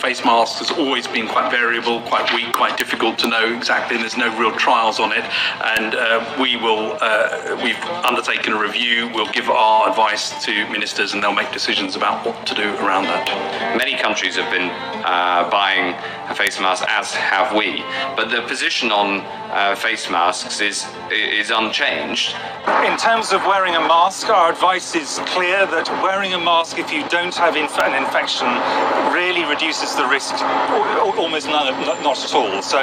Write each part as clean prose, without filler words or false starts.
face mask has always been quite variable, quite weak, quite difficult to know exactly, and there's no real trials on it. And we've undertaken a review. We'll give our advice to ministers and they'll make decisions about what to do around that. Many countries have been buying a face mask, as have we, but the position on face masks is unchanged. In terms of wearing a mask, our advice is clear that wearing a mask if you don't have an infection really reduces the risk almost not at all. So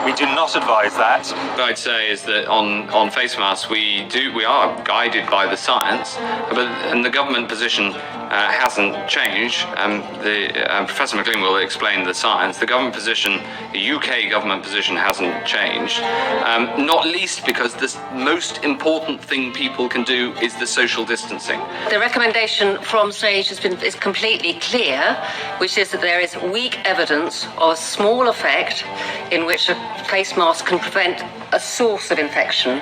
we do not advise that. What I'd say is that on face masks we are guided by the science, and the government position hasn't changed. Professor McLean will explain the science. The government position, the UK government position, hasn't changed. Not least because the most important thing people can do is the social distancing. The recommendation from SAGE is completely clear, which is that there is weak evidence of a small effect in which a face mask can prevent a source of infection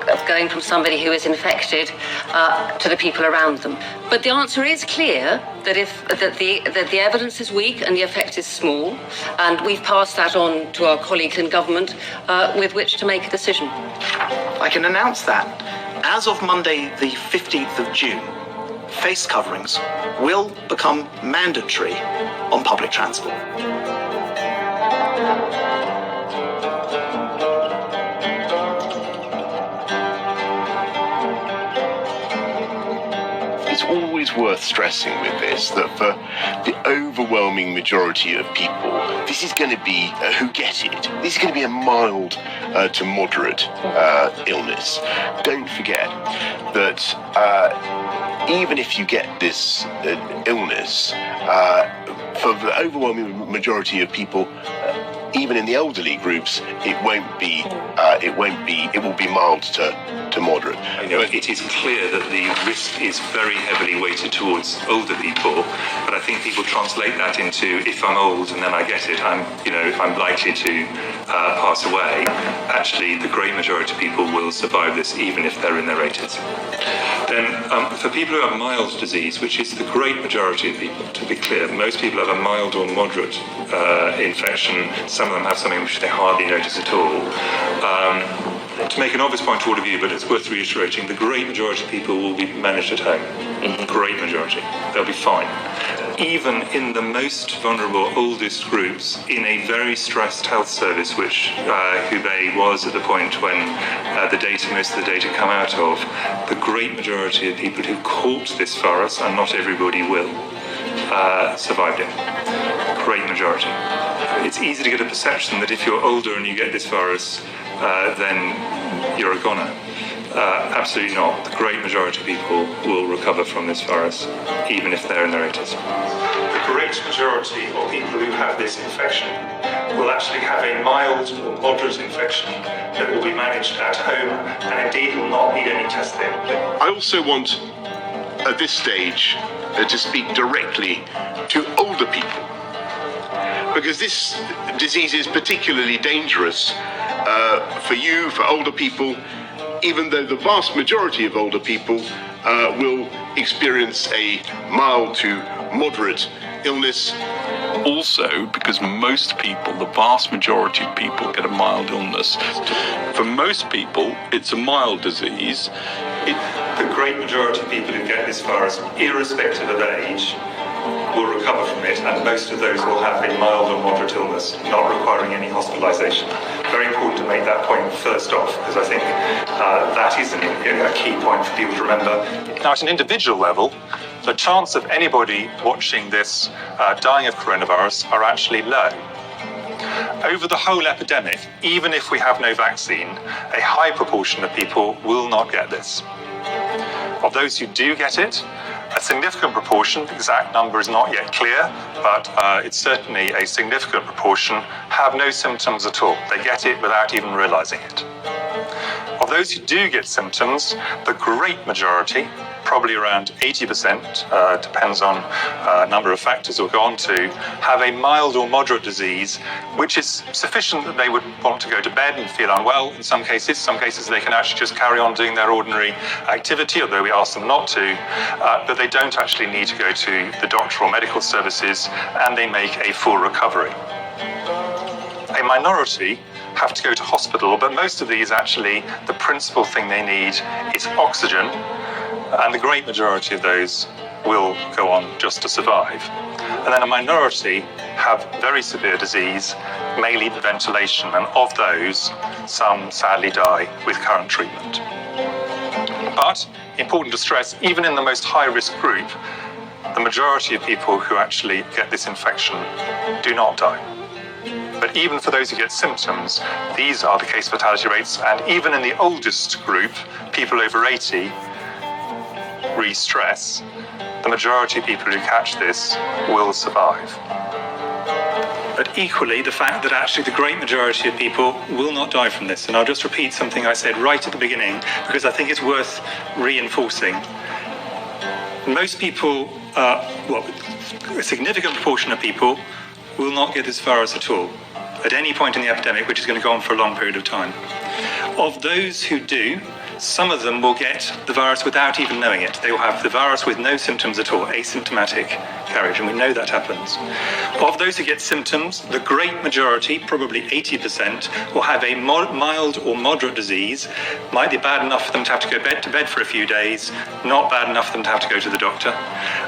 of going from somebody who is infected to the people around them. But the answer is clear that the evidence is weak and the effect is small, and we've passed that on to our colleagues in government with which to make a decision. I can announce that as of Monday the 15th of June, face coverings will become mandatory on public transport. It's always worth stressing with this that for the overwhelming majority of people, this is going to be who get it. This is going to be a mild to moderate illness. Don't forget that even if you get this illness, for the overwhelming majority of people, even in the elderly groups, it will be mild to moderate. It is clear that the risk is very heavily weighted towards older people, but I think people translate that into, if I'm old and then I get it, I'm likely to pass away. Actually, the great majority of people will survive this, even if they're in their 80s. Then, for people who have mild disease, which is the great majority of people, to be clear, most people have a mild or moderate infection. Some of them have something which they hardly notice at all. To make an obvious point to all of you, but it's worth reiterating, the great majority of people will be managed at home. Great majority. They'll be fine. Even in the most vulnerable, oldest groups, in a very stressed health service, which Hubei was at the point when most of the data come out of, the great majority of people who caught this virus, and not everybody will, survived it. Great majority. It's easy to get a perception that if you're older and you get this virus, then you're a goner. Absolutely not. The great majority of people will recover from this virus, even if they're in their 80s. The great majority of people who have this infection will actually have a mild or moderate infection that will be managed at home and indeed will not need any testing. I also want, at this stage, to speak directly to older people, because this disease is particularly dangerous for older people, even though the vast majority of older people will experience a mild to moderate illness. Also, because most people, the vast majority of people, get a mild illness. For most people, it's a mild disease. The great majority of people who get this virus, irrespective of age, will recover from it, and most of those will have a mild or moderate illness, not requiring any hospitalisation. Very important to make that point first off, because I think that is a key point for people to remember. Now, at an individual level, the chance of anybody watching this dying of coronavirus are actually low. Over the whole epidemic, even if we have no vaccine, a high proportion of people will not get this. Of those who do get it, a significant proportion, the exact number is not yet clear, but it's certainly a significant proportion, have no symptoms at all. They get it without even realizing it. Of those who do get symptoms, the great majority, probably around 80%, depends on a number of factors we'll go on to, have a mild or moderate disease, which is sufficient that they would want to go to bed and feel unwell in some cases. Some cases they can actually just carry on doing their ordinary activity, although we ask them not to, but they don't actually need to go to the doctor or medical services, and they make a full recovery. A minority have to go to hospital, but most of these actually, the principal thing they need is oxygen, and the great majority of those will go on just to survive. And then a minority have very severe disease, may need ventilation, and of those, some sadly die with current treatment. But, important to stress, even in the most high-risk group, the majority of people who actually get this infection do not die. But even for those who get symptoms, these are the case fatality rates, and even in the oldest group, people over 80, re-stress, the majority of people who catch this will survive. But equally, the fact that actually the great majority of people will not die from this, and I'll just repeat something I said right at the beginning, because I think it's worth reinforcing. Most people, a significant proportion of people will not get this virus at all, at any point in the epidemic, which is going to go on for a long period of time. Of those who do, some of them will get the virus without even knowing it. They will have the virus with no symptoms at all, asymptomatic carriage, and we know that happens. Of those who get symptoms, the great majority, probably 80%, will have a mild or moderate disease. Might be bad enough for them to have to go to bed for a few days, not bad enough for them to have to go to the doctor.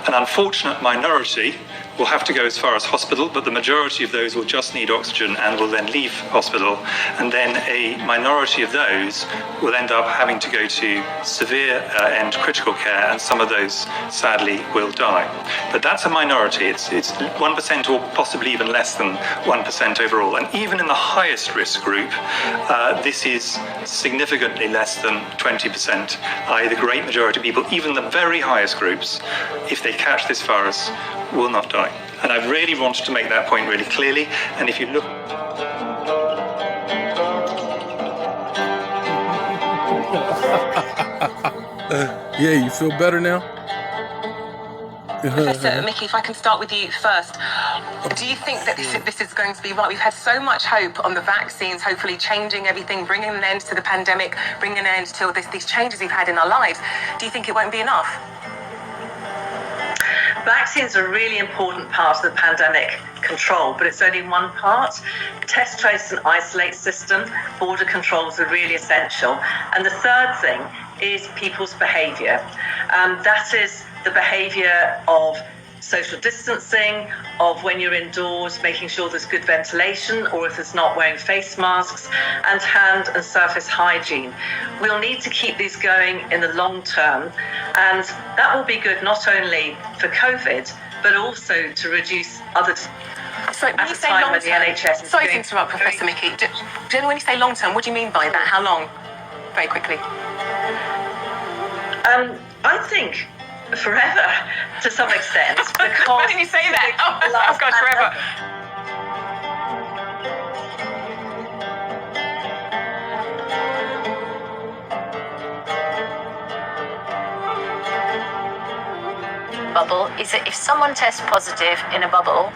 An unfortunate minority will have to go as far as hospital, but the majority of those will just need oxygen and will then leave hospital. And then a minority of those will end up having to go to severe and critical care, and some of those sadly will die. But that's a minority. It's 1% or possibly even less than 1% overall. And even in the highest risk group, this is significantly less than 20%, i.e. the great majority of people, even the very highest groups, if they catch this virus, will not die. And I really wanted to make that point really clearly. And if you look... Yeah, you feel better now? Professor Mickey, if I can start with you first. Do you think that this is going to be right? We've had so much hope on the vaccines, hopefully changing everything, bringing an end to the pandemic, bringing an end to these changes we've had in our lives. Do you think it won't be enough? Vaccines are a really important part of the pandemic control, but it's only one part. Test, trace and isolate system, border controls are really essential. And the third thing is people's behaviour. That is the behaviour of social distancing, of when you're indoors, making sure there's good ventilation, or if there's not, wearing face masks, and hand and surface hygiene. We'll need to keep these going in the long term, and that will be good not only for COVID, but also to reduce other... So when you say long term, sorry to interrupt, Professor Mickey. When you say long term, what do you mean by that? How long? Very quickly. I think forever, to some extent. Because why didn't you say that? Oh God, forever. Bubble is that if someone tests positive in a bubble,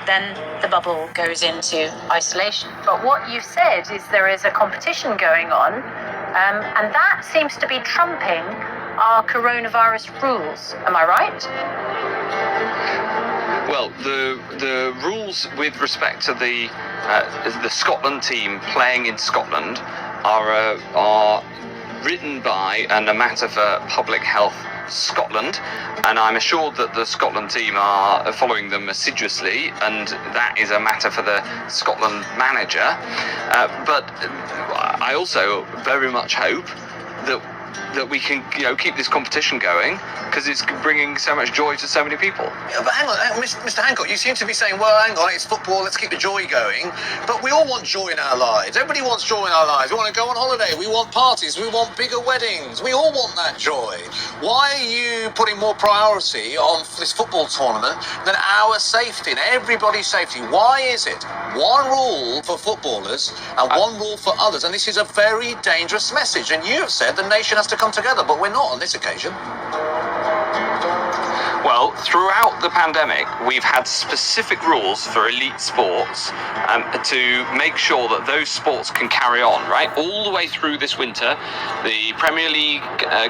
then the bubble goes into isolation. But what you've said is there is a competition going on, and that seems to be trumping our coronavirus rules. Am I right? Well, the rules with respect to the Scotland team playing in Scotland are written by and a matter for Public Health Scotland, and I'm assured that the Scotland team are following them assiduously, and that is a matter for the Scotland manager. But I also very much hope that that we can, keep this competition going because it's bringing so much joy to so many people. Yeah, but hang on, Mr. Hancock, you seem to be saying, well, hang on, it's football, let's keep the joy going. But we all want joy in our lives. Everybody wants joy in our lives. We want to go on holiday. We want parties. We want bigger weddings. We all want that joy. Why are you putting more priority on this football tournament than our safety and everybody's safety? Why is it one rule for footballers and one rule for others? And this is a very dangerous message. And you have said the nation has to come together, but we're not on this occasion. Well, throughout the pandemic, we've had specific rules for elite sports to make sure that those sports can carry on, right? All the way through this winter, the Premier League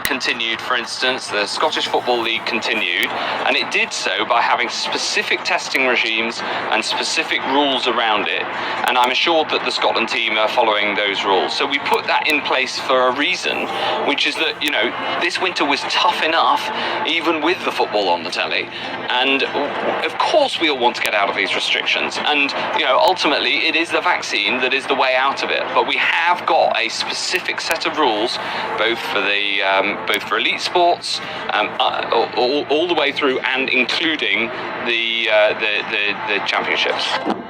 continued, for instance, the Scottish Football League continued, and it did so by having specific testing regimes and specific rules around it. And I'm assured that the Scotland team are following those rules. So we put that in place for a reason, which is that, this winter was tough enough, even with the football on the telly, and of course we all want to get out of these restrictions, and ultimately it is the vaccine that is the way out of it, but we have got a specific set of rules both for elite sports all the way through and including the championships.